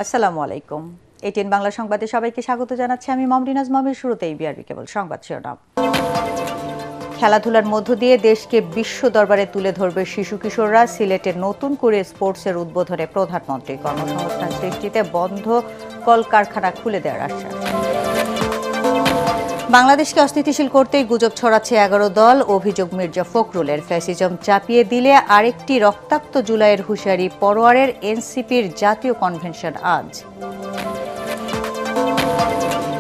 আসসালামু আলাইকুম। এটিএন বাংলা সংবাদে সবাইকে স্বাগত জানাচ্ছি আমি মমরিনাজ মমির। শুরুতেই বিআরবি কেবল সংবাদ শিরোনাম। খেলাধুলার মধ্য দিয়ে দেশকে বিশ্ব দরবারে তুলে ধরবে শিশু কিশোররা। সিলেটে নতুন করে স্পোর্টসের উদ্বোধনে প্রধানমন্ত্রী। কর্মসংস্থান সৃষ্টিতে বন্ধ কলকারখানা খুলে দেওয়ার আশ্বাস। বাংলাদেশকে অস্থিতিশীল করতেই গুজব ছড়াচ্ছে 11 দল। অভিযোগ মির্জা ফখরুলের। ফ্যাসিজম চাপিয়ে দিলে আরেকটি রক্তাক্ত জুলাইয়ের হুঁশিয়ারি পরোয়ারের। এনসিপির জাতীয় কনভেনশন আজ।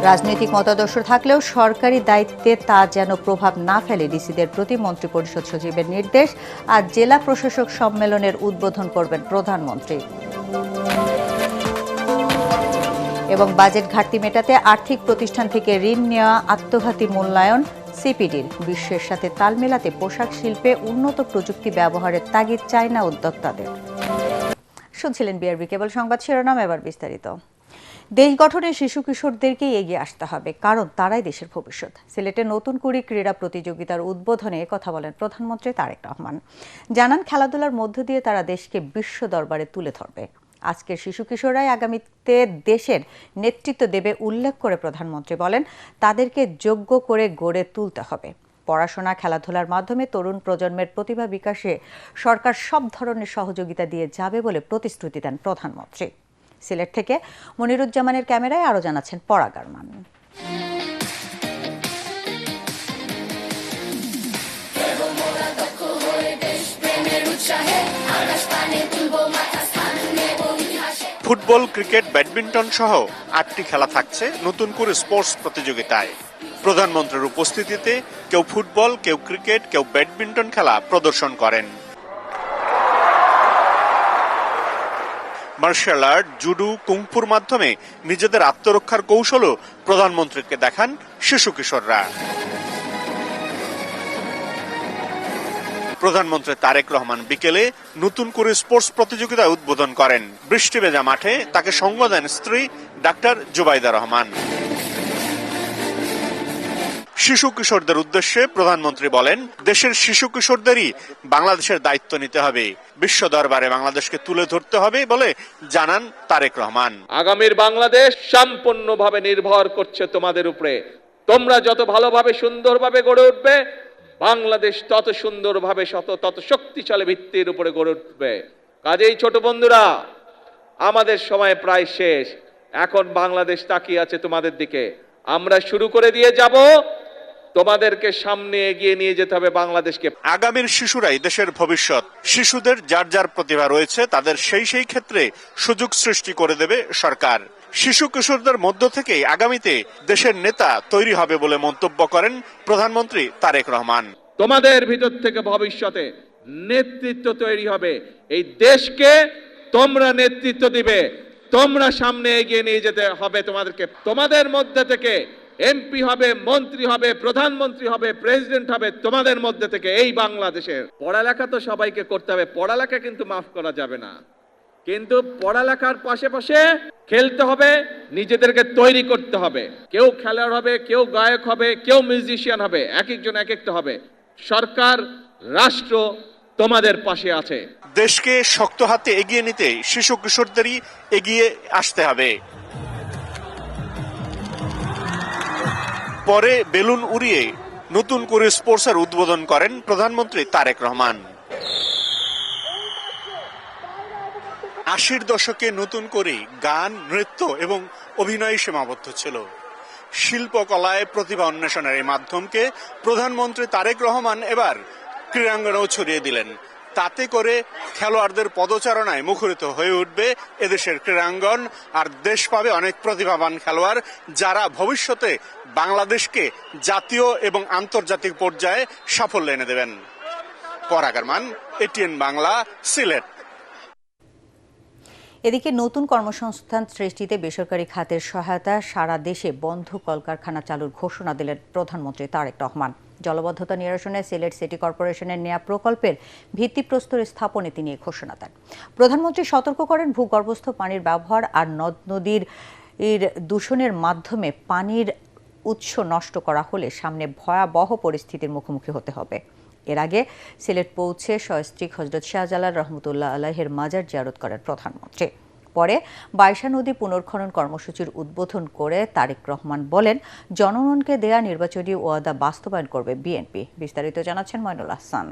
রাজনৈতিক মতাদর্শ থাকলেও সরকারি দায়িত্বে তা যেন প্রভাব না ফেলে ডিসিদের প্রতি মন্ত্রিপরিষদ সচিবের নির্দেশ। আজ জেলা প্রশাসক সম্মেলনের উদ্বোধন করবেন প্রধানমন্ত্রী। এবং বাজেট ঘাটতি মেটাতে আর্থিক প্রতিষ্ঠান থেকে ঋণ নেওয়া আত্মঘাতী মূল্যায়ন সিপিডির। বিশ্বের সাথে তাল মেলাতে পোশাক শিল্পে উন্নত প্রযুক্তি ব্যবহারের তাগিদ চায়না উদ্যোক্তাদের। শুনছিলেন বিআরবি কেবল সংবাদ শিরোনাম, এবার বিস্তারিত। দেশ গঠনে শিশু কিশোরদেরকেই এগিয়ে আসতে হবে, কারণ তারাই দেশের ভবিষ্যৎ। সিলেটে নতুন করে ক্রীড়া প্রতিযোগিতার উদ্বোধনে কথা বলেন প্রধানমন্ত্রী তারেক রহমান। জানান, খেলাধুলার মধ্য দিয়ে তারা দেশকে বিশ্ব দরবারে তুলে ধরবে। আজকের শিশু কিশোররাই আগামীতে দেশের নেতৃত্ব দেবে উল্লেখ করে প্রধানমন্ত্রী বলেন, তাদেরকে যোগ্য করে গড়ে তুলতে হবে। পড়াশোনা, খেলাধুলার মাধ্যমে তরুণ প্রজন্মের প্রতিভা বিকাশে সরকার সব ধরনের সহযোগিতা দিয়ে যাবে বলে প্রতিশ্রুতি দেন প্রধানমন্ত্রী। সিলেট থেকে মনিরুজ্জামানের ক্যামেরায় আরও জানাচ্ছেন পরাগ আরমান। ফুটবল, ক্রিকেট, ব্যাডমিন্টন সহ 8টি খেলা থাকছে নতুন করে স্পোর্টস প্রতিযোগিতায়। প্রধানমন্ত্রীর উপস্থিতিতে কেউ ফুটবল, কেউ ক্রিকেট, কেউ ব্যাডমিন্টন খেলা প্রদর্শন করেন। মার্শাল আর্ট, জুডো, কুংফুর মাধ্যমে নিজেদের আত্মরক্ষার কৌশলও প্রধানমন্ত্রীকে দেখান শিশু কিশোররা। প্রধানমন্ত্রী তারেক রহমান বিকেলে নতুন করে স্পোর্টস প্রতিযোগিতা উদ্বোধন করেন। বৃষ্টি ভেজা মাঠে তাকে সঙ্গ দেন স্ত্রী ডাক্তার জুবাইদা রহমান। শিশু কিশোরদের উদ্দেশ্যে প্রধানমন্ত্রী বলেন, দেশের শিশু কিশোরদেরই বাংলাদেশের দায়িত্ব নিতে হবে, বিশ্ব দরবারে বাংলাদেশকে তুলে ধরতে হবে বলে জানান তারেক রহমান। আগামীর বাংলাদেশ সম্পূর্ণভাবে নির্ভর করছে তোমাদের উপরে। তোমরা যত ভালোভাবে সুন্দরভাবে গড়ে উঠবে, বাংলাদেশ তত সুন্দরভাবে তত শক্তিশালী ভিত্তির উপরে গড়ে উঠবে। কাজেই ছোট বন্ধুরা, আমাদের সময় প্রায় শেষ। এখন বাংলাদেশ তাকিয়ে আছে তোমাদের দিকে। আমরা শুরু করে দিয়ে যাব, তোমাদেরকে সামনে এগিয়ে নিয়ে যেতে হবে বাংলাদেশকে। আগামীর শিশুরাই দেশের ভবিষ্যৎ। শিশুদের যার যার প্রতিভা রয়েছে তাদের সেই ক্ষেত্রে সুযোগ সৃষ্টি করে দেবে সরকার। শিশু কিশোরদের মধ্য থেকেই আগামীতে দেশের নেতা তৈরি হবে বলে মন্তব্য করেন প্রধানমন্ত্রী তারেক রহমান। তোমাদের ভিতর থেকে ভবিষ্যতে নেতৃত্ব তৈরি হবে। এই দেশকে তোমরা নেতৃত্ব দিবে, তোমরা সামনে এগিয়ে নিয়ে যেতে হবে তোমাদেরকে। তোমাদের মধ্যে থেকে এমপি হবে, মন্ত্রী হবে, প্রধানমন্ত্রী হবে, প্রেসিডেন্ট হবে তোমাদের মধ্যে থেকে এই বাংলাদেশের। পড়ালেখা তো সবাইকে করতে হবে, পড়ালেখা কিন্তু মাফ করা যাবে না। কিন্তু পড়ালেখার পাশে খেলতে হবে, নিজেদেরকে তৈরি করতে হবে। কেউ খেলোয়াড় হবে, কেউ গায়ক হবে, কেউ মিউজিশিয়ান হবে, এক একজন এক একটা হবে। সরকার, রাষ্ট্র তোমাদের পাশে আছে। দেশকে শক্ত হাতে এগিয়ে নিতে শিশু কিশোরদেরই এগিয়ে আসতে হবে। পরে বেলুন উড়িয়ে নতুন করে স্পোর্টসের উদ্বোধন করেন প্রধানমন্ত্রী তারেক রহমান। 80-র দশকে নতুন করে গান, নৃত্য এবং অভিনয় সীমাবদ্ধ ছিল। শিল্পকলায় প্রতিভা অন্বেষণের এই মাধ্যমকে প্রধানমন্ত্রী তারেক রহমান এবার ক্রীড়াঙ্গনেও ছড়িয়ে দিলেন। তাতে করে খেলোয়াড়দের পদচারণায় মুখরিত হয়ে উঠবে এদেশের ক্রীড়াঙ্গন, আর দেশ পাবে অনেক প্রতিভাবান খেলোয়াড়, যারা ভবিষ্যতে বাংলাদেশকে জাতীয় এবং আন্তর্জাতিক পর্যায়ে সাফল্য এনে দেবেন। পরাগ আরমান, এটিএন বাংলা, সিলেট। এদিকে নতুন কর্মসংস্থান সৃষ্টিতে বেসরকারি খাতের সহায়তা সারা দেশে বন্ধ কলকারখানা চালুর ঘোষণা দিলেন প্রধানমন্ত্রী তারেক রহমান। জলবদ্ধতা নিরসনে সিলেট সিটি কর্পোরেশনের নেয়া প্রকল্পের ভিত্তিপ্রস্তর স্থাপনে তিনি এই ঘোষণা দেন। প্রধানমন্ত্রী সতর্ক করেন, ভূগর্ভস্থ পানির ব্যবহার আর নদ নদীর দূষণের মাধ্যমে পানির উৎস নষ্ট করা হলে সামনে ভয়াবহ পরিস্থিতির মুখোমুখি হতে হবে। এর আগে সিলেট পৌঁছে সস্ত্রীক হযরত শাহজালাল রহমতুল্লাহ আলাইহির মাজার জিয়ারত করেন প্রধানমন্ত্রী। পরে বাইশা নদী পুনর্খনন কর্মসূচির উদ্বোধন করে তারেক রহমান বলেন, জনগণকে দেয়া নির্বাচনী ওয়াদা বাস্তবায়ন করবে বিএনপি। বিস্তারিত জানাচ্ছেন মইনুল আহসান।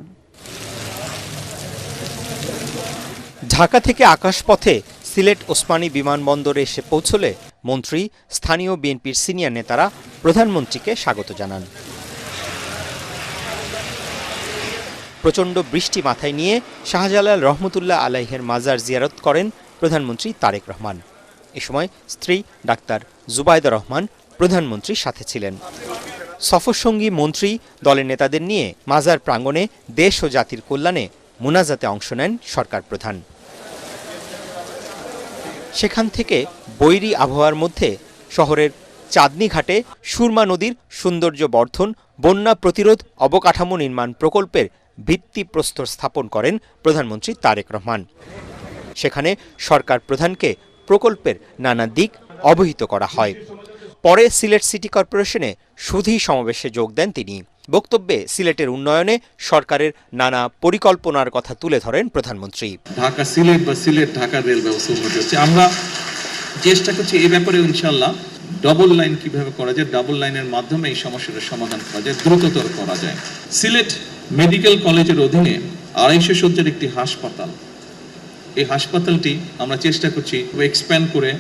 ঢাকা থেকে আকাশপথে সিলেট ওসমানী বিমানবন্দরে এসে পৌঁছলে মন্ত্রী, স্থানীয় বিএনপির সিনিয়র নেতারা প্রধানমন্ত্রীকে স্বাগত জানান। প্রচণ্ড বৃষ্টি মাথায় নিয়ে শাহজালাল রহমতুল্লাহ আলাইহের মাজার জিয়ারত করেন প্রধানমন্ত্রী তারেক রহমান। এ সময় স্ত্রী ডাক্তার জুবাইদা রহমান প্রধানমন্ত্রীর সাথে ছিলেন। সফরসঙ্গী মন্ত্রী দলের নেতাদের নিয়ে মাজার প্রাঙ্গণে দেশ ও জাতির কল্যাণে মুনাজাতে অংশ নেন সরকার প্রধান। সেখান থেকে বৈরী আবহাওয়ার মধ্যে শহরের চাঁদনী ঘাটে সুরমা নদীর সৌন্দর্য বর্ধন, বন্যা প্রতিরোধ অবকাঠামো নির্মাণ প্রকল্পের ভিত্তিপ্রস্তর স্থাপন করেন প্রধানমন্ত্রী তারেক রহমান। সেখানে সরকার প্রধানকে প্রকল্পের নানা দিক অবহিত করা হয়। পরে সিলেট সিটি কর্পোরেশনে সুধী সমাবেশে যোগ দেন তিনি। বক্তব্যে সিলেটের উন্নয়নে সরকারের নানা পরিকল্পনার কথা তুলে ধরেন প্রধানমন্ত্রী। ঢাকা সিলেট বা সিলেট ঢাকা রেল ব্যবস্থা উন্নতি হচ্ছে। আমরা চেষ্টা করছি এই ব্যাপারে ইনশাআল্লাহ ডবল লাইন কিভাবে করা যায়, ডাবল লাইনের মাধ্যমে এই সমস্যাটার সমাধান করা যায়, দ্রুততর করা যায়। সিলেট মেডিকেল কলেজের অধীনে 250 শয্যার একটি হাসপাতাল, এই হাসপাতালটি আমরা চেষ্টা করছি এক্সপ্যান্ড করে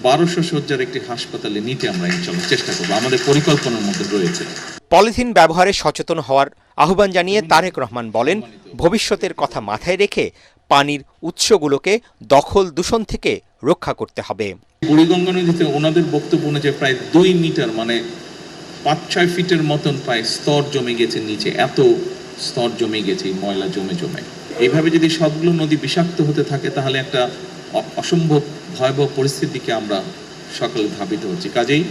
1200 শয্যার একটি হাসপাতালে নিতে আমরা ইনশাআল্লাহ চেষ্টা করব, আমাদের পরিকল্পনার মধ্যে রয়েছে। পলিথিন ব্যবহারে সচেতন হওয়ার আহ্বান জানিয়ে তারেক রহমান বলেন, ভবিষ্যতের কথা মাথায় রেখে পানির উৎসগুলোকে দখল দূষণ থেকে রক্ষা করতে হবে। বুড়িগঙ্গা নদীতে ওনাদের বক্তব্য অনুযায়ী প্রায় 2 মিটার মানে 5-6 ফিটের মতন প্রায় স্তর জমে গেছে নিচে, এত স্তর জমে গেছে ময়লা জমে। এইভাবে যদি সবগুলো নদী বিষাক্ত হতে থাকে তাহলে একটা অসম্ভব ভয়াবহ পরিস্থিতিকে আমরা সকলে ধাবিত হচ্ছি। কাজেই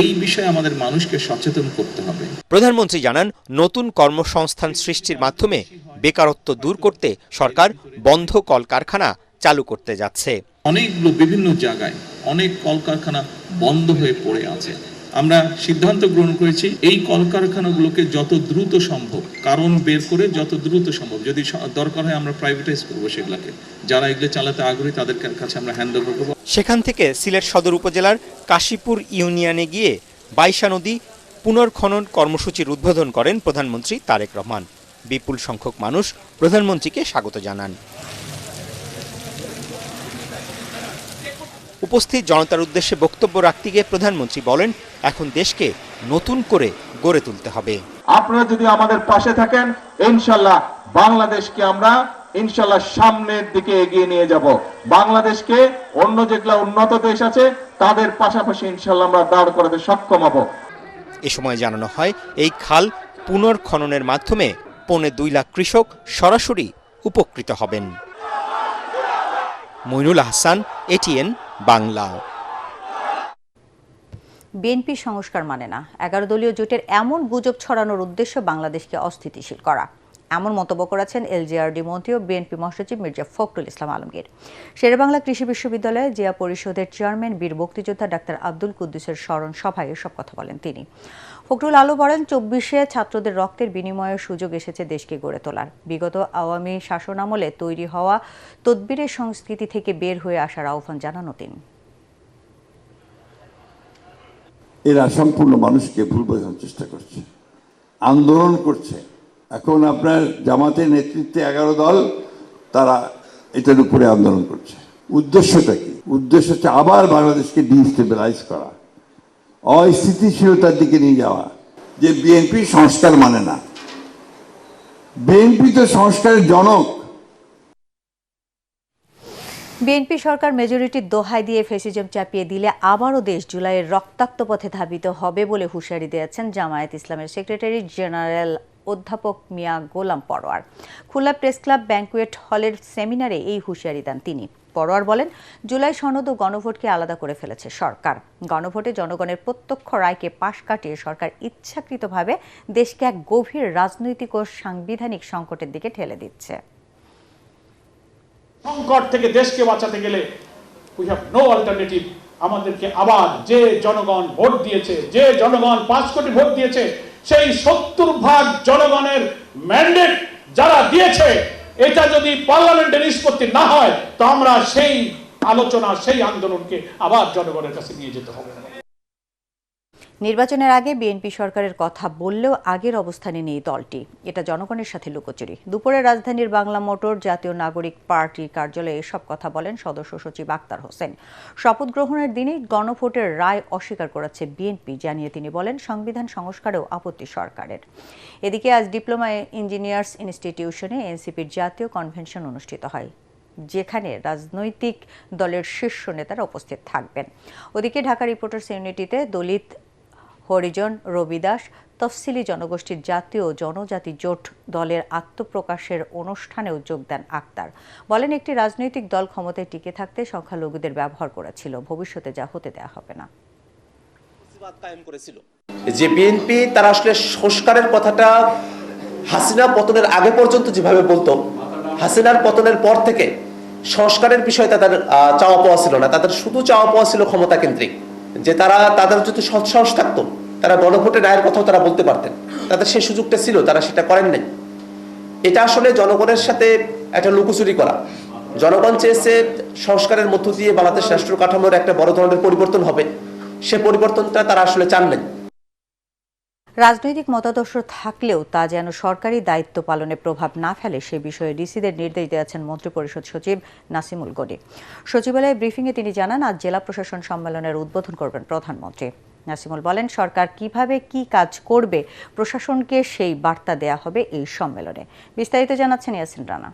এই বিষয়ে আমাদের মানুষকে সচেতন করতে হবে। প্রধানমন্ত্রী জানান, নতুন কর্মসংস্থান সৃষ্টির মাধ্যমে বেকারত্ব দূর করতে সরকার বন্ধ কলকারখানা চালু করতে যাচ্ছে। অনেকগুলো বিভিন্ন জায়গায় অনেক কলকারখানা বন্ধ হয়ে পড়ে আছে। আমরা সিদ্ধান্ত গ্রহণ করেছি এই কলকারখানাগুলোকে যত দ্রুত সম্ভব কারণ বের করে যত দ্রুত সম্ভব, যদি দরকার হয় আমরা প্রাইভেটাইজ করবো সেগুলোকে। যারা এগুলো চালাতে আগ্রহী তাদের কাছে আমরা হ্যান্ড ওভার করবো। সেখান থেকে সিলেট সদর উপজেলার কাশীপুর ইউনিয়নে গিয়ে বাইশা নদী পুনর্খনন কর্মসূচির উদ্বোধন করেন প্রধানমন্ত্রী তারেক রহমান। বিপুল সংখ্যক মানুষ প্রধানমন্ত্রীকে স্বাগত জানান। উপস্থিত জনতার উদ্দেশ্যে বক্তব্য রাখতে গিয়ে প্রধানমন্ত্রী বলেন, এখন দেশকে নতুন করে গড়ে তুলতে হবে। আপনারা যদি আমাদের পাশে থাকেন ইনশাআল্লাহ বাংলাদেশকে আমরা ইনশাআল্লাহ সামনের দিকে এগিয়ে নিয়ে যাব। বাংলাদেশকে অন্য যেগুলো উন্নত দেশ আছে তাদের পাশাপাশি ইনশাআল্লাহ আমরা দাঁড় করাতে সক্ষম হব। এ সময় জানানো হয়, এই খাল পুনর্খননের মাধ্যমে 2.25 লাখ কৃষক সরাসরি উপকৃত হবেন। মইনুল আহসান, এটিএন বাংলা। বিএনপি সংস্কার মানে না, 11 দলীয় জোটের এমন গুজব ছড়ানোর উদ্দেশ্য বাংলাদেশকে অস্থিতিশীল করা, এমন মন্তব্য করেছেন এলজিআরডি মন্ত্রী ও বিএনপি মহাসচিব মির্জা ফখরুল ইসলাম আলমগীর। শেরেবাংলা কৃষি বিশ্ববিদ্যালয়ে জিয়া পরিষদের চেয়ারম্যান বীর মুক্তিযোদ্ধা ডাক্তার আব্দুল কুদ্দুসের স্মরণ সভায় এসব কথা বলেন তিনি। ফখরুল আলো বলেন, 24-এ ছাত্রদের রক্তের বিনিময়ে সুযোগ এসেছে দেশকে গড়ে তোলার। বিগত আওয়ামী শাসনামলে তৈরি হওয়া তদবিরের সংস্কৃতি থেকে বের হয়ে আসার আহ্বান জানানো তিনি। এরা সম্পূর্ণ মানুষকে ভুল বোঝানোর চেষ্টা করছে, আন্দোলন করছে। এখন আপনার জামাতের নেতৃত্বে 11 দল তারা এটার উপরে আন্দোলন করছে। উদ্দেশ্যটা কি? উদ্দেশ্য হচ্ছে আবার বাংলাদেশকে ডিস্টেবিলাইজ করা, অস্থিতিশীলতার দিকে নিয়ে যাওয়া। যে বিএনপি সংস্কার মানে না, বিএনপি তো সংস্কারের জনক। বিএনপি সরকার মেজরিটির দোহাই দিয়ে ফ্যাসিজম চাপিয়ে দিলে আবারও দেশ জুলাইয়ের রক্তাক্ত পথে ধাবিত হবে বলে হুঁশিয়ারি দিয়েছেন জামায়াত ইসলামের সেক্রেটারি জেনারেল অধ্যাপক মিয়া গোলাম পরোয়ার। খুলনা প্রেস ক্লাব ব্যাংকুয়েট হলের সেমিনারে এই হুঁশিয়ারি দেন তিনি। পরোয়ার বলেন, জুলাই সনদ ও গণভোটকে আলাদা করে ফেলেছে সরকার। গণভোটে জনগণের প্রত্যক্ষ রায়কে পাশ কাটিয়ে সরকার ইচ্ছাকৃতভাবে দেশকে এক গভীর রাজনৈতিক ও সাংবিধানিক সংকটের দিকে ঠেলে দিচ্ছে। সংকট থেকে দেশকে বাঁচাতে গেলে উই হ্যাভ নো অল্টারনেটিভ। আমাদেরকে আবার যে জনগণ ভোট দিয়েছে, যে জনগণ 5 কোটি ভোট দিয়েছে, সেই 70% জনগণের ম্যান্ডেট যারা দিয়েছে, এটা যদি পার্লামেন্টের নিষ্পত্তি না হয় তো আমরা সেই আলোচনা, সেই আন্দোলনকে আবার জনগণের কাছে নিয়ে যেতে হবে। নির্বাচনের আগে বিএনপি সরকারের কথা বললেও আগের অবস্থানে নেই দলটি, এটা জনগণের সাথে লুকোচুরি। দুপুরে রাজধানীর বাংলা মোটর জাতীয় নাগরিক পার্টির কার্যালয়ে এসব কথা বলেন সদস্য সচিব আক্তার হোসেন। শপথ গ্রহণের দিনেই গণভোটের রায় অস্বীকার করেছে বিএনপি জানিয়ে তিনি বলেন, সংবিধান সংস্কারেও আপত্তি সরকারের। এদিকে আজ ডিপ্লোমা ইঞ্জিনিয়ার্স ইনস্টিটিউশনে এনসিপির জাতীয় কনভেনশন অনুষ্ঠিত হয়, যেখানে রাজনৈতিক দলের শীর্ষ নেতারা উপস্থিত থাকবেন। ওদিকে ঢাকা রিপোর্টার্স ইউনিটিতে দলিত, হরিজন, রবিদাস, তফসিলি জনগোষ্ঠীর জাতীয় জনজাতি জোট দলের আত্মপ্রকাশের অনুষ্ঠানেও যোগ দেন আক্তার। বলেন, একটি রাজনৈতিক দল ক্ষমতায় টিকে থাকতে সংখ্যালঘুদের ব্যবহার করেছিল, ভবিষ্যতে যা হতে দেওয়া হবে না। যে বিএনপি তারা আসলে সংস্কারের কথাটা হাসিনা পতনের আগে পর্যন্ত যেভাবে বলতো, হাসিনার পতনের পর থেকে সংস্কারের বিষয়ে তাদের চাওয়া পাওয়া ছিল না। তাদের শুধু চাওয়া পাওয়া ছিল ক্ষমতা কেন্দ্রিক, যে তাদের যদি সৎসাহস থাকতো তারা গণভোটের রায়ের কথাও তারা বলতে পারতেন। তাদের সেই সুযোগটা ছিল, তারা সেটা করেন নাই। এটা আসলে জনগণের সাথে একটা লুকোচুরি করা। জনগণ চেয়েছে সংস্কারের মধ্য দিয়ে বাংলাদেশ রাষ্ট্র কাঠামোর একটা বড় ধরনের পরিবর্তন হবে, সে পরিবর্তনটা তারা আসলে চান নাই। রাজনৈতিক মতাদর্শ থাকলেও তা যেন সরকারি দায়িত্ব পালনে প্রভাব না ফেলে সে বিষয়ে ডিসিদের নির্দেশ দিয়েছেন মন্ত্রিপরিষদ সচিব নাসিমুল গনি। সচিবালয়ে ব্রিফিংয়ে তিনি জানান, আজ জেলা প্রশাসন সম্মেলনের উদ্বোধন করবেন প্রধানমন্ত্রী। নাসিমুল বলেন, সরকার কিভাবে কি কাজ করবে প্রশাসনকে সেই বার্তা দেয়া হবে এই সম্মেলনে। বিস্তারিত জানাচ্ছেন ইয়াসিন রানা।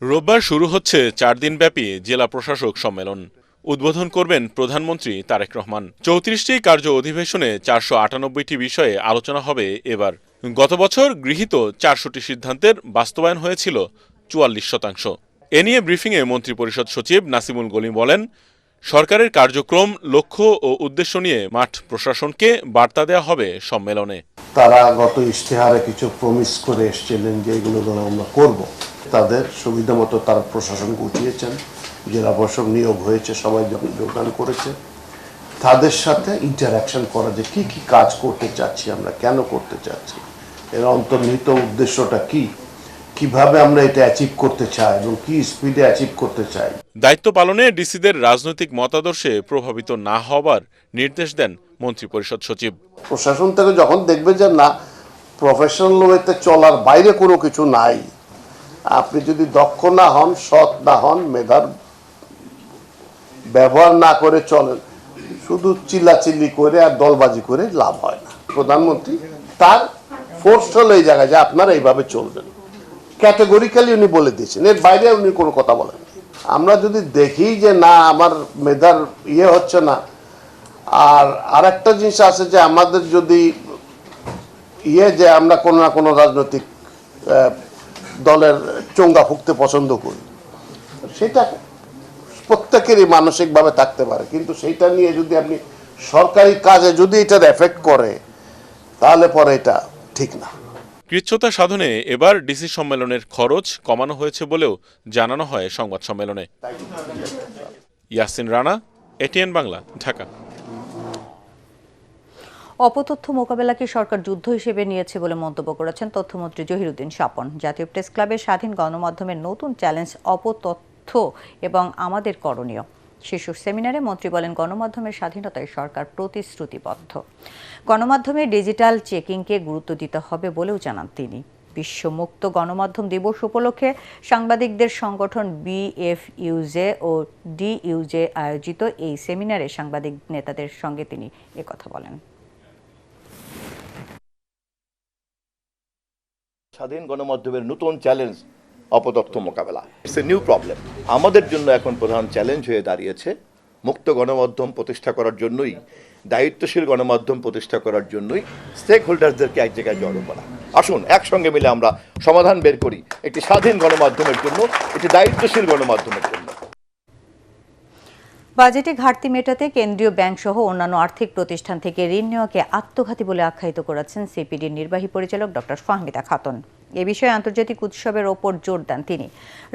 রোববার শুরু হচ্ছে 4 দিনব্যাপী জেলা প্রশাসক সম্মেলন। উদ্বোধন করবেন প্রধানমন্ত্রী তারেক রহমান। 34টি কার্য অধিবেশনে 498টি বিষয়ে আলোচনা হবে এবার। গত বছর গৃহীত 400টি সিদ্ধান্তের বাস্তবায়ন হয়েছিল 44%। এ নিয়ে ব্রিফিংয়ে মন্ত্রিপরিষদ সচিব নাসিমুল গনি বলেন, সরকারের কার্যক্রম, লক্ষ্য ও উদ্দেশ্য নিয়ে মাঠ প্রশাসনকে বার্তা দেওয়া হবে সম্মেলনে। তারা গত ইশতেহারে কিছু প্রমিস করে এসেছিলেন যে এগুলো আমরা করব, তাদের সুবিধা মতো তারা প্রশাসন গুছিয়েছেন। জেলা প্রশাসক নিয়োগ হয়েছে, সবাই যখন যোগদান করেছে, তাদের সাথে ইন্টারাকশন করা যে কি কি কাজ করতে চাচ্ছি আমরা, কেন করতে চাচ্ছি, এর অন্তর্নিহিত উদ্দেশ্যটা কি, কিভাবে আমরা এটা অ্যাচিভ করতে চাই এবং কি স্পিডে অ্যাচিভ করতে চাই। দায়িত্ব পালনে ডিসিদের রাজনৈতিক মতাদর্শে প্রভাবিত না হওয়ার নির্দেশ দেন মন্ত্রিপরিষদ সচিব। প্রশাসন থেকে যখন দেখবে যে না, প্রফেশনাল ওয়েতে চলার বাইরে কোনো কিছু নাই, আপনি যদি দক্ষ না হন, সৎ না হন, মেধার ব্যবহার না করে চলেন, শুধু চিল্লাচিল্লি করে আর দলবাজি করে লাভ হয় না। প্রধানমন্ত্রী তার ফোর্স হলো এই জায়গায় যে আপনারা এইভাবে চলবেন, ক্যাটেগরিক্যালি উনি বলে দিয়েছেন, এর বাইরে উনি কোনো কথা বলেন। আমরা যদি দেখি যে না, আমার মেধার হচ্ছে না, আর আরেকটা জিনিস আছে যে আমাদের যদি যে আমরা কোনো না কোনো রাজনৈতিক দলের চোঙ্গা ফুঁকতে পছন্দ করি, সেটা প্রত্যেকেরই মানসিকভাবে থাকতে পারে, কিন্তু সেইটা নিয়ে যদি আপনি সরকারি কাজে যদি এটার এফেক্ট করে, তাহলে পরে এটা ঠিক না। কৃচ্ছ্রতা সাধনে এবার ডিসি সম্মেলনের খরচ কমানো হয়েছে বলেও জানানো হয় সংবাদ সম্মেলনে। ইয়াসিন রানা, এটিএন বাংলা, ঢাকা। অপতথ্য মোকাবেলাকে সরকার যুদ্ধ হিসেবে নিয়েছে বলে মন্তব্য করেছেন তথ্যমন্ত্রী জহিরুদ্দিন স্বপন। জাতীয় প্রেস ক্লাবের স্বাধীন গণমাধ্যমের নতুন চ্যালেঞ্জ অপতথ্য এবং আমাদের করণীয় শীর্ষ সেমিনারে মন্ত্রী বলেন, গণমাধ্যমের স্বাধীনতায় সরকার প্রতিশ্রুতিবদ্ধ। গণমাধ্যমের ডিজিটাল চেকিংকে গুরুত্ব দিতে হবে বলেও জানান তিনি। বিশ্ব মুক্ত গণমাধ্যম দিবস উপলক্ষে সাংবাদিকদের সংগঠন বিএফইউজে ও ডিইউজে আয়োজিত এই সেমিনারে সাংবাদিক নেতাদের সঙ্গে তিনি একথা বলেন। স্বাধীন গণমাধ্যমের নতুন চ্যালেঞ্জ অপতথ্য মোকাবেলা। It's a new problem. আমাদের জন্য এখন প্রধান চ্যালেঞ্জ হয়ে দাঁড়িয়েছে মুক্ত গণমাধ্যম প্রতিষ্ঠা করার জন্যই, দায়িত্বশীল গণমাধ্যম প্রতিষ্ঠা করার জন্যই স্টেক হোল্ডারদেরকে এক জায়গায় জড়ো করা। আসুন একসঙ্গে মিলে আমরা সমাধান বের করি একটি স্বাধীন গণমাধ্যমের জন্য, একটি দায়িত্বশীল গণমাধ্যমের জন্য। বাজেটে ঘাটতি মেটাতে কেন্দ্রীয় ব্যাংক সহ অন্যান্য আর্থিক প্রতিষ্ঠান থেকে ঋণ নেওয়াকে আত্মঘাতী বলে আখ্যায়িত করেছেন সিপিডির নির্বাহী পরিচালক ডক্টর ফাহমিদা খাতুন। এ বিষয়ে আন্তর্জাতিক উৎসবের ওপর জোর দেন তিনি।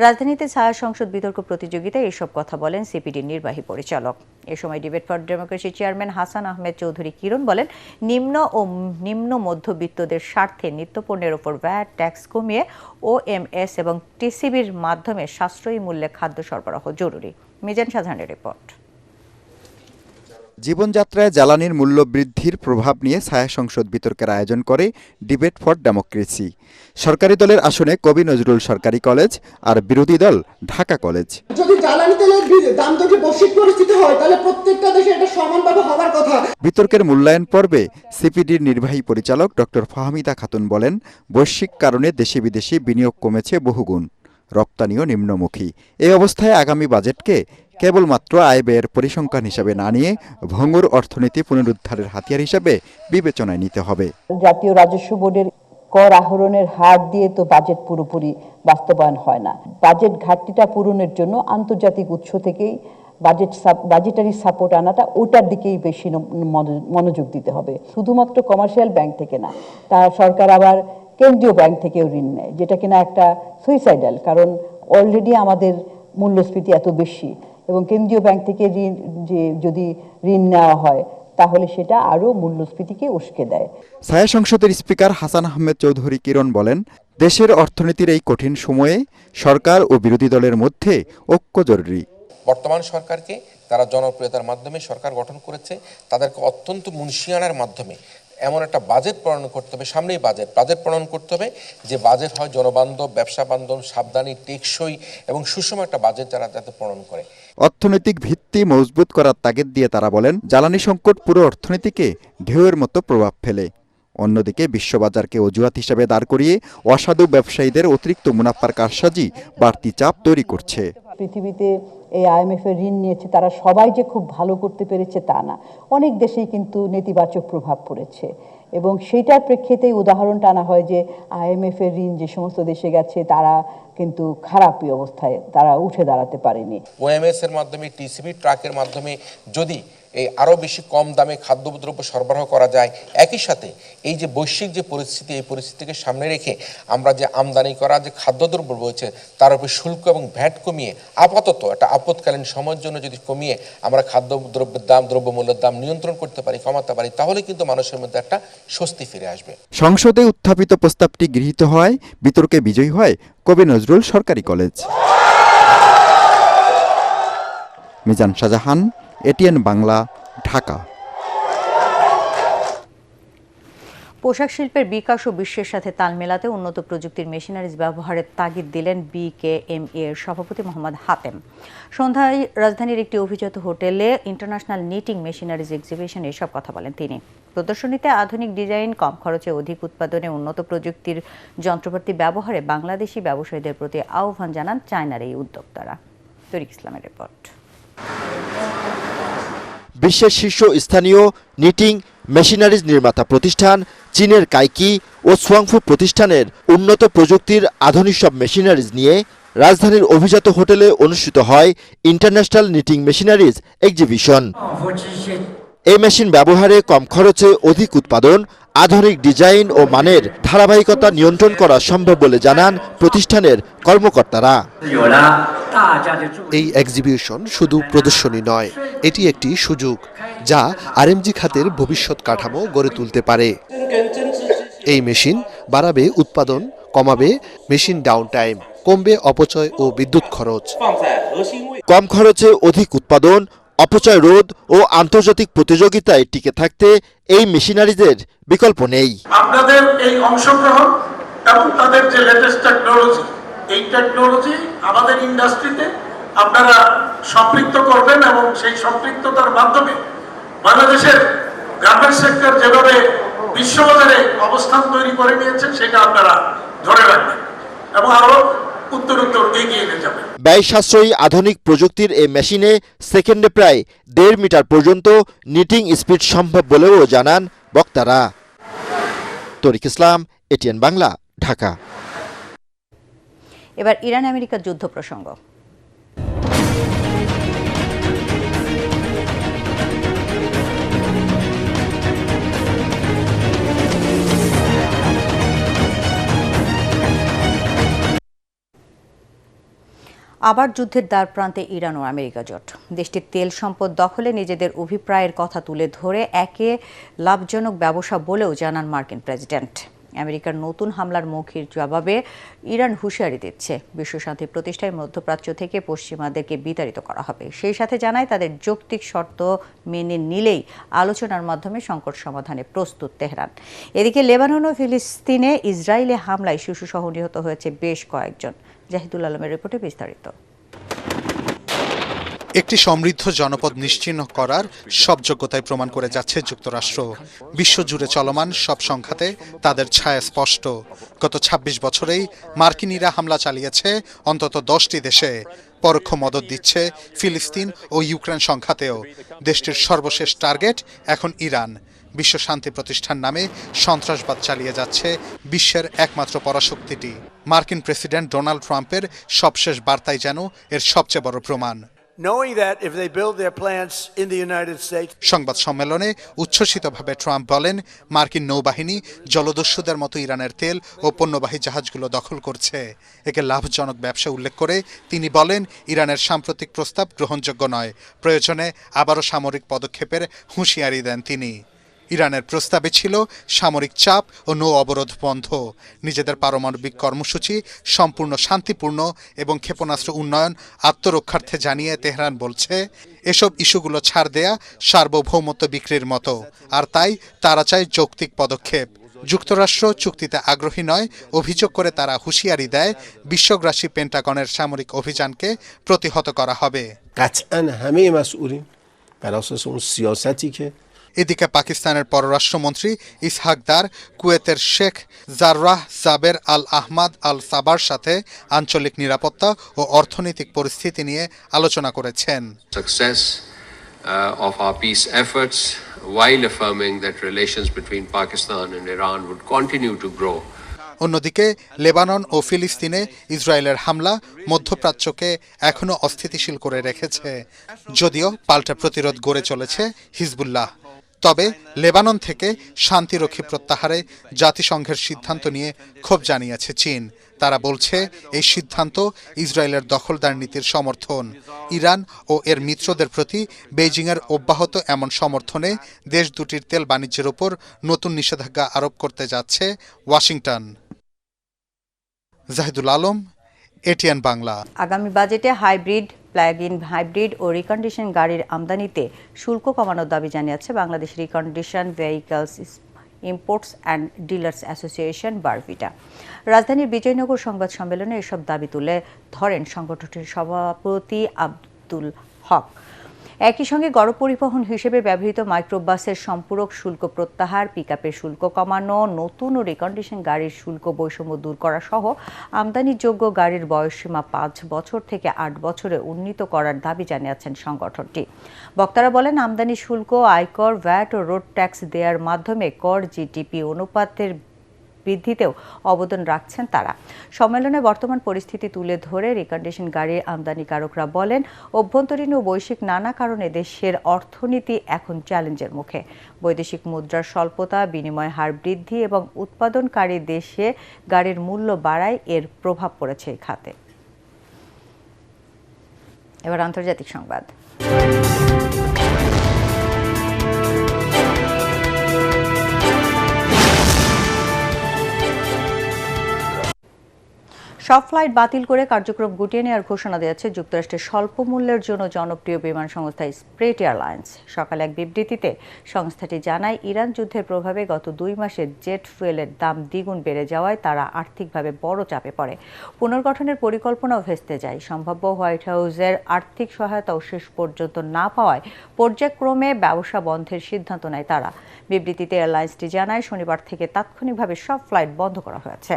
রাজধানীতে ছায়া সংসদ বিতর্ক প্রতিযোগিতায় এসব কথা বলেন সিপিডির নির্বাহী পরিচালক। এ সময় debate for democracy chairman Hasan Ahmed Chowdhury Kiran বলেন, নিম্ন ও নিম্ন মধ্যবিত্তদের স্বার্থে নিত্যপণ্যের ওপর ভ্যাট ট্যাক্স কমিয়ে ওএমএস এবং টিসিবির মাধ্যমে সাশ্রয়ী মূল্যে খাদ্য সরবরাহ জরুরি। মিজান সাধারণের রিপোর্ট। জীবনযাত্রায় জ্বালানির মূল্য বৃদ্ধির প্রভাব নিয়ে ছায়া সংসদ বিতর্কের আয়োজন করে ডিবেট ফর ডেমোক্রেসি। সরকারি দলের আসনে কবি নজরুল সরকারি কলেজ আর বিরোধী দল ঢাকা কলেজ। যদি জ্বালানি তেলের দাম যদি বৈশ্বিক পরিস্থিতি হয় তাহলে প্রত্যেকটা দেশে এটা সমানভাবে হওয়ার কথা। বিতর্কের মূল্যায়ন পর্বে সিপিডির নির্বাহী পরিচালক ডক্টর ফাহমিদা খাতুন বলেন, বৈশ্বিক কারণে দেশে বিদেশে বিনিয়োগ কমেছে বহুগুণ, রপ্তানিও নিম্নমুখী। এই অবস্থায় আগামী বাজেটকে কেবলমাত্র আয় ব্যয়ের পরিসংখ্যান হিসাবে না নিয়ে ভঙ্গুর অর্থনীতি পুনরুদ্ধারের হাতিয়ার হিসাবে বিবেচনায় নিতে হবে। জাতীয় রাজস্ব বোর্ডের কর আহরণের হার দিয়ে তো বাজেট পুরোপুরি বাস্তবায়ন হয় না। বাজেট ঘাটতিটা পূরণের জন্য আন্তর্জাতিক উৎস থেকেই বাজেটারি সাপোর্ট আনাটা ওটার দিকেই বেশি মনোযোগ দিতে হবে। শুধুমাত্র কমার্শিয়াল ব্যাংক থেকে না, তার সরকার আবার কেন্দ্রীয় ব্যাংক থেকেও ঋণ নেয়, যেটা কিনা একটা সুইসাইডাল, কারণ অলরেডি আমাদের মূল্যস্ফীতি এত বেশি এবং কেন্দ্রীয় ব্যাংক থেকে যদি ঋণ নেওয়া হয় তাহলে সেটা আরও মূল্যস্ফীতিকে উস্কে দেয়। ছায়া সংসদের স্পিকার হাসান আহমেদ চৌধুরী কিরণ বলেন, দেশের অর্থনীতির এই কঠিন সময়ে সরকার ও বিরোধী দলের মধ্যে ঐক্য জরুরি। বর্তমান সরকারকে তারা জনপ্রিয়তার মাধ্যমে সরকার গঠন করেছে, তাদেরকে অত্যন্ত মুনশিয়ানার মাধ্যমে এমন একটা বাজেট প্রণয়ন করতে হবে, সামনেই বাজেট প্রণয়ন করতে হবে যে বাজেট হয় জনবান্ধব, ব্যবসা বান্ধব, সাবধানী, টেকসই এবং সুষম একটা বাজেট যারা যাতে প্রণয়ন করে। অর্থনৈতিক ভিত্তি মজবুত করার তাগিদ দিয়ে তারা বলেন, জ্বালানি সংকট পুরো অর্থনীতিকে ঢেউয়ের মতো প্রভাব ফেলে। অন্যদিকে বিশ্ববাজারকে অজুহাত হিসেবে দাঁড় করিয়ে অসাধু ব্যবসায়ীদের অতিরিক্ত মুনাফার কারসাজি বাড়তি চাপ তৈরি করছে। পৃথিবীতে এই IMF এর ঋণ নিয়েছে তারা সবাই যে খুব ভালো করতে পেরেছে তা না, অনেক দেশেই কিন্তু নেতিবাচক প্রভাব পড়েছে এবং সেইটার প্রেক্ষিতেই উদাহরণ টানা হয় যে IMF এর ঋণ যে সমস্ত দেশে গেছে তারা কিন্তু খারাপই অবস্থায়, তারা উঠে দাঁড়াতে পারেনি। ওএমএস এর মাধ্যমে, টিসিবি ট্রাকের মাধ্যমে যদি এই আরও বেশি কম দামে খাদ্যদ্রব্য সরবরাহ করা যায়, একই সাথে এই যে বৈশ্বিক যে পরিস্থিতি, এই পরিস্থিতিকে সামনে রেখে আমরা যে আমদানি করা যে খাদ্যদ্রব্য রয়েছে তার উপর শুল্ক এবং ভ্যাট কমিয়ে আপাতত একটা আপৎকালীন সময়ের জন্য যদি কমিয়ে আমরা খাদ্যদ্রব্যের দাম, দ্রব্যমূল্যের দাম নিয়ন্ত্রণ করতে পারি, কমাতে পারি, তাহলে কিন্তু মানুষের মধ্যে একটা স্বস্তি ফিরে আসবে। সংসদে উত্থাপিত প্রস্তাবটি গৃহীত হয়, বিতর্কে বিজয়ী হয় কবি নজরুল সরকারি কলেজ। মিজান শাহজাহান, এটিএন বাংলা, ঢাকা। পোশাক শিল্পের বিকাশ ও বিশ্বের সাথে তাল মেলাতে উন্নত প্রযুক্তির মেশিনারিজ ব্যবহারের তাগিদ দিলেন BKMA এর সভাপতি মোহাম্মদ হাতেম। সন্ধ্যায় রাজধানীর একটি অভিজাত হোটেলে ইন্টারন্যাশনাল নিটিং মেশিনারিজ এক্সিবিশনে এসব কথা বলেন তিনি। প্রদর্শনীতে আধুনিক ডিজাইন, কম খরচে অধিক উৎপাদনে উন্নত প্রযুক্তির যন্ত্রপাতি ব্যবহারে বাংলাদেশি ব্যবসায়ীদের প্রতি আহ্বান জানান চায়নার এই উদ্যোক্তারা। তরিক ইসলামের রিপোর্ট। বিশ্বের শীর্ষস্থানীয় নিটিং মেশিনারিজ নির্মাতা প্রতিষ্ঠান চীনের কাইকি ও সুয়াংফু প্রতিষ্ঠানের উন্নত প্রযুক্তির আধুনিক সব মেশিনারিজ নিয়ে রাজধানীর অভিজাত হোটেলে অনুষ্ঠিত হয় ইন্টারন্যাশনাল নিটিং মেশিনারিজ এক্সিবিশন। এই মেশিন ব্যবহারে কম খরচে অধিক উৎপাদন, আধুনিক ডিজাইন ও মানের ধারাবাহিকতা নিয়ন্ত্রণ করা সম্ভব বলে জানান প্রতিষ্ঠানের কর্মকর্তারা। এই এক্সিবিশন শুধু প্রদর্শনী নয়, এটি একটি সুযোগ যা আরএমজি খাতের ভবিষ্যৎ কাঠামো গড়ে তুলতে পারে। এই মেশিন বাড়াবে উৎপাদন, কমাবে মেশিন ডাউন টাইম, কমবে অপচয় ও বিদ্যুৎ খরচ। কম খরচে অধিক উৎপাদন, অপচয় রোধ ও আন্তর্জাতিক প্রতিযোগিতায় টিকে থাকতে এই মেশিনারিজের বিকল্প নেই। আপনাদের এই অংশগ্রহণ এবং তাদের যে লেটেস্ট টেকনোলজি, এই টেকনোলজি আমাদের ইন্ডাস্ট্রিতে আপনারা সম্পৃক্ত করবেন এবং সেই সম্পৃক্ততার মাধ্যমে বাংলাদেশের গার্মেন্টস সেক্টর যেভাবে বিশ্ববাজারে অবস্থান তৈরি করে নিয়েছে সেটা আপনারা ধরে রাখবেন এবং আরো উত্তরোত্তর এগিয়ে নিয়ে যাবেন। ব্যয় সাশ্রয়ী আধুনিক প্রযুক্তির এই মেশিনে সেকেন্ডে প্রায় 1.5 মিটার পর্যন্ত নিটিং স্পিড সম্ভব বলেও জানান বক্তারা। তরিক ইসলাম, এটিএন বাংলা, ঢাকা। এবার ইরান আমেরিকা যুদ্ধ প্রসঙ্গ। আবার যুদ্ধের দ্বার প্রান্তে ইরান ও আমেরিকা জোট। দেশটির তেল সম্পদ দখলে নিজেদের অভিপ্রায়ের কথা তুলে ধরে একে লাভজনক ব্যবসা বলেও জানান মার্কিন প্রেসিডেন্ট। আমেরিকার নতুন হামলার মুখের জবাবে ইরান হুঁশিয়ারি দিচ্ছে, বিশ্বশান্তি প্রতিষ্ঠায় মধ্যপ্রাচ্য থেকে পশ্চিমাদেরকে বিতাড়িত করা হবে। সেই সাথে জানায় তাদের যৌক্তিক শর্ত মেনে নিলেই আলোচনার মাধ্যমে সংকট সমাধানে প্রস্তুত তেহরান। এদিকে লেবানন ও ফিলিস্তিনে ইসরায়েলি হামলায় শিশুসহ নিহত হয়েছে বেশ কয়েকজন। জাহিদুল আলমের রিপোর্টে বিস্তারিত। একটি সমৃদ্ধ জনপদ নিশ্চিহ্ন করার সব যোগ্যতায় প্রমাণ করে যাচ্ছে যুক্তরাষ্ট্র। বিশ্বজুড়ে চলমান সব সংঘাতে তাদের ছায়া স্পষ্ট। গত ২৬ বছরেই মার্কিনিরা হামলা চালিয়েছে অন্তত ১০টি দেশে। পরোক্ষ মদত দিচ্ছে ফিলিস্তিন ও ইউক্রেন সংঘাতেও। দেশটির সর্বশেষ টার্গেট এখন ইরান। বিশ্ব শান্তি প্রতিষ্ঠান নামে সন্ত্রাসবাদ চালিয়ে যাচ্ছে বিশ্বের একমাত্র পরাশক্তিটি। মার্কিন প্রেসিডেন্ট ডোনাল্ড ট্রাম্পের সবশেষ বার্তাই যেন এর সবচেয়ে বড় প্রমাণ। সংবাদ সম্মেলনে উচ্ছ্বসিতভাবে ট্রাম্প বলেন, মার্কিন নৌবাহিনী জলদস্যুদের মতো ইরানের তেল ও পণ্যবাহী জাহাজগুলো দখল করছে। একে লাভজনক ব্যবসা উল্লেখ করে তিনি বলেন, ইরানের সাম্প্রতিক প্রস্তাব গ্রহণযোগ্য নয়। প্রয়োজনে আবারও সামরিক পদক্ষেপের হুঁশিয়ারি দেন তিনি। ইরানের প্রস্তাবে ছিল সামরিক চাপ ও নৌ অবরোধ বন্ধ, নিজেদের পারমাণবিক কর্মসূচি সম্পূর্ণ শান্তিপূর্ণ এবং ক্ষেপণাস্ত্র উন্নয়ন আত্মরক্ষার্থে জানিয়ে তেহরান বলছে, এসব ইস্যুগুলো ছাড় দেয়া সার্বভৌমত্ব বিক্রির মতো, আর তাই তারা চায় যৌক্তিক পদক্ষেপ। যুক্তরাষ্ট্র চুক্তিতে আগ্রহী নয় অভিযোগ করে তারা হুঁশিয়ারি দেয়, বিশ্বগ্রাসী পেন্টাগনের সামরিক অভিযানকে প্রতিহত করা হবে। এদিকে পাকিস্তানের পররাষ্ট্রমন্ত্রী ইসহাক দার কুয়েতের শেখ জাররাহ জাবের আল আহমাদ আল সাবার সাথে আঞ্চলিক নিরাপত্তা ও অর্থনৈতিক পরিস্থিতি নিয়ে আলোচনা করেছেন। Success of our peace efforts while affirming that relations between Pakistan and Iran would continue to grow. অন্যদিকে লেবানন ও ফিলিস্তিনে ইসরায়েলের হামলা মধ্যপ্রাচ্যকে এখনও অস্থিতিশীল করে রেখেছে, যদিও পাল্টা প্রতিরোধ গড়ে চলেছে হিজবুল্লাহ। তবে লেবানন থেকে শান্তিরক্ষী প্রত্যাহারে জাতিসংঘের সিদ্ধান্ত নিয়ে ক্ষোভ জানিয়েছে চীন। তারা বলছে, এই সিদ্ধান্ত ইসরায়েলের দখলদার নীতির সমর্থন। ইরান ও এর মিত্রদের প্রতি বেইজিংয়ের অব্যাহত এমন সমর্থনে দেশ দুটির তেল বাণিজ্যের উপর নতুন নিষেধাজ্ঞা আরোপ করতে যাচ্ছে ওয়াশিংটন। জাহিদুল আলম, এটিএন বাংলা। আগামী বাজেটে হাইব্রিড, প্লাগ-ইন হাইব্রিড ও রিকন্ডিশন গাড়ির আমদানিতে শুল্ক কমানোর দাবি জানিয়েছে Bangladesh recondition vehicles imports and dealers association BARVIDA. রাজধানীর বিজয়নগর সংবাদ সম্মেলনে এসব দাবি তুলে ধরেন সংগঠনটির সভাপতি আব্দুল হক। একই সঙ্গে গণপরিবহন হিসেবে ব্যবহৃত মাইক্রোবাসের সম্পূরক শুল্ক প্রত্যাহার, পিকআপের শুল্ক কমানো, নতুন ও রিকন্ডিশন গাড়ির শুল্ক বৈষম্য দূর করা সহ আমদানিযোগ্য গাড়ির বয়সসীমা 5 বছর থেকে 8 বছরে উন্নীত করার দাবি জানিয়েছেন সংগঠনটি। বক্তারা বলেন, আমদানি শুল্ক, আয়কর, ভ্যাট ও রোড ট্যাক্স দেওয়ার মাধ্যমে কর জিডিপি অনুপাতের বৃদ্ধিতেও অবদান রাখছেন তারা। সম্মেলনে বর্তমান পরিস্থিতি তুলে ধরে রিকন্ডিশন গাড়ির আমদানিকারকরা বলেন, অভ্যন্তরীণ ও বৈশ্বিক নানা কারণে দেশের অর্থনীতি এখন চ্যালেঞ্জের মুখে। বৈদেশিক মুদ্রার স্বল্পতা, বিনিময় হার বৃদ্ধি এবং উৎপাদনকারী দেশে গাড়ির মূল্য বাড়ায় এর প্রভাব পড়েছে এই খাতে। এবার আন্তর্জাতিক সংবাদ। সব ফ্লাইট বাতিল করে কার্যক্রম গুটিয়ে নেওয়ার ঘোষণা দিয়েছে যুক্তরাষ্ট্রের স্বল্প মূল্যের জন্য জনপ্রিয় বিমান সংস্থা স্প্রেট এয়ারলাইন্স। সকালে এক বিবৃতিতে সংস্থাটি জানায়, ইরান যুদ্ধের প্রভাবে গত 2 মাসে জেট ফুয়েলের দাম দ্বিগুণ বেড়ে যাওয়ায় তারা আর্থিকভাবে বড় চাপে পড়ে। পুনর্গঠনের পরিকল্পনাও ভেস্তে যায়। সম্ভাব্য হোয়াইট হাউসের আর্থিক সহায়তাও শেষ পর্যন্ত না পাওয়ায় পর্যায়ক্রমে ব্যবসা বন্ধের সিদ্ধান্ত নেয় তারা। বিবৃতিতে এয়ারলাইন্সটি জানায়, শনিবার থেকে তাৎক্ষণিকভাবে সব ফ্লাইট বন্ধ করা হয়েছে।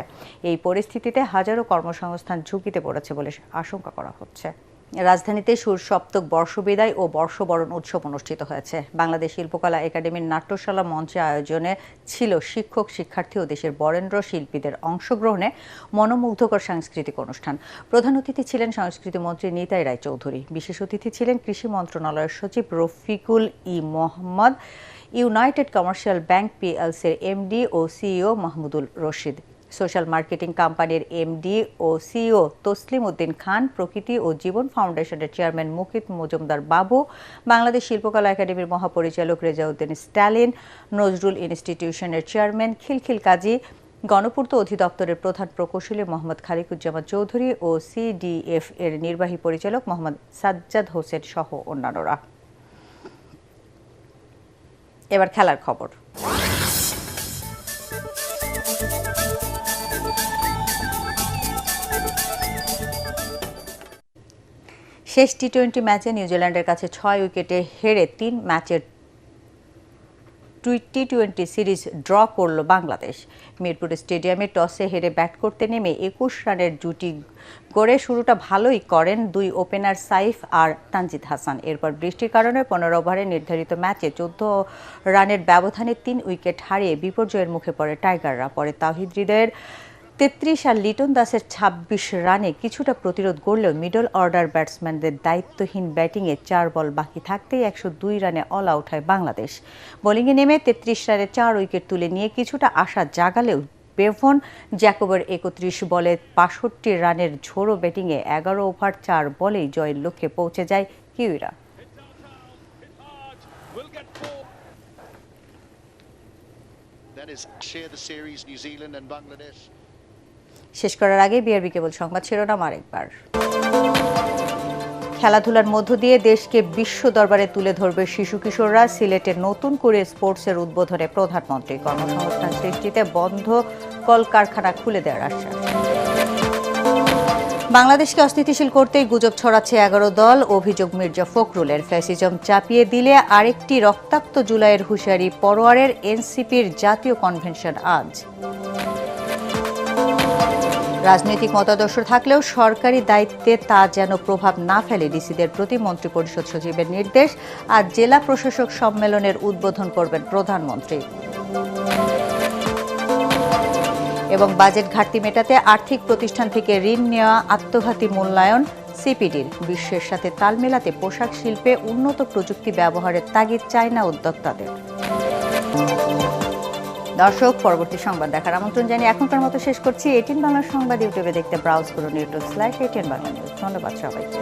এই পরিস্থিতিতে হাজারো কর্মসংস্থান ঝুঁকিতে পড়েছে বলে আশঙ্কা করা হচ্ছে। রাজধানীতে সপ্তক বর্ষবিদায় ও বর্ষবরণ উৎসব অনুষ্ঠিত হয়েছে। বাংলাদেশ শিল্পকলা একাডেমির নাট্যশালা মঞ্চে আয়োজনে ছিল শিক্ষক, শিক্ষার্থী ও দেশের বরেণ্য শিল্পীদের অংশগ্রহণে মনোমুগ্ধকর সাংস্কৃতিক অনুষ্ঠান। প্রধান অতিথি ছিলেন সংস্কৃতি মন্ত্রী নিতাই রায়চৌধুরী। বিশেষ অতিথি ছিলেন কৃষি মন্ত্রণালয়ের সচিব রফিকুল ই মোহাম্মদ, ইউনাইটেড কমার্শিয়াল ব্যাংক পিএলসির এমডি ও CEO Mahmudul Rashid. Social marketing কোম্পানির এমডি ও সিইও তসলিম উদ্দিন খান, প্রকৃতি ও জীবন ফাউন্ডেশনের চেয়ারম্যান মুকিত মজুমদার বাবু, বাংলাদেশ শিল্পকলা একাডেমির মহাপরিচালক রেজাউদ্দিন স্ট্যালিন, নজরুল ইনস্টিটিউশনের চেয়ারম্যান খিলখিল কাজী, গণপূর্ত অধিদপ্তরের প্রধান প্রকৌশলী মোহাম্মদ খালিকুজ্জামান চৌধুরী ও সিডিএফ এর নির্বাহী পরিচালক মোহাম্মদ সাজ্জাদ হোসেন সহ অন্যান্যরা। এবার খেলার খবর। শেষ টি-20 ম্যাচে নিউজিল্যান্ডের কাছে 6 উইকেটে হেরে 3 ম্যাচের টি-20 সিরিজ ড্র করল বাংলাদেশ। মিরপুর স্টেডিয়ামে টসে হেরে ব্যাট করতে নেমে 21 রানের জুটি গড়ে শুরুটা ভালোই করেন দুই ওপেনার সাইফ আর তানজিদ হাসান। এরপর বৃষ্টির কারণে 15 ওভারে নির্ধারিত ম্যাচে 14 রানের ব্যবধানে 3 উইকেট হারিয়ে বিপর্যয়ের মুখে পড়ে টাইগাররা। পরে তাওহিদ হৃদয়ের 33 আর লিটন দাসের 26 রানে কিছুটা প্রতিরোধ গড়লেও মিডল অর্ডার ব্যাটসম্যানদের দায়িত্বহীন ব্যাটিংয়ে 4 বল বাকি থাকতেই 102 রানে অল আউট হয় বাংলাদেশ। বোলিংয়ে নেমে 33 রানে 4 উইকেট তুলে নিয়ে কিছুটা আশা জাগালেও বেভন জ্যাকবের 31 বলে 65 রানের ঝোড়ো ব্যাটিংয়ে 11 ওভার 4 বলেই জয়ের লক্ষ্যে পৌঁছে যায় কিউইরা। শেষ করার আগে বিআরবি কেবল সংবাদ শিরোনাম আরেকবার। খেলাধুলার মধ্য দিয়ে দেশকে বিশ্ব দরবারে তুলে ধরবে শিশু কিশোররা। সিলেটে নতুন করে স্পোর্টসের উদ্বোধনে প্রধানমন্ত্রী। কর্মসংস্থান সৃষ্টিতে বন্ধ কলকারখানা খুলে দেওয়ার আশ্বাস। বাংলাদেশকে অস্থিতিশীল করতেই গুজব ছড়াচ্ছে 11 দল। অভিযোগ মির্জা ফখরুলের। ফ্যাসিজম চাপিয়ে দিলে আরেকটি রক্তাক্ত জুলাইয়ের হুঁশিয়ারি পরোয়ারের। এনসিপির জাতীয় কনভেনশন আজ। রাজনৈতিক মতাদর্শ থাকলেও সরকারি দায়িত্বে তা যেন প্রভাব না ফেলে, ডিসিদের প্রতি মন্ত্রিপরিষদ সচিবের নির্দেশ। আর জেলা প্রশাসক সম্মেলনের উদ্বোধন করবেন প্রধানমন্ত্রী। এবং বাজেট ঘাটতি মেটাতে আর্থিক প্রতিষ্ঠান থেকে ঋণ নেওয়া আত্মঘাতী মূল্যায়ন সিপিডির। বিশ্বের সাথে তাল মেলাতে পোশাক শিল্পে উন্নত প্রযুক্তি ব্যবহারের তাগিদ চায়না উদ্যোক্তাদের। দর্শক, পরবর্তী সংবাদ দেখার আমন্ত্রণ জানিয়ে এখনকার মতো শেষ করছি। এটিএন বাংলা সংবাদ ইউটিউবে দেখতে ব্রাউজ করুন youtube/ATN Bangla News। ধন্যবাদ সবাইকে।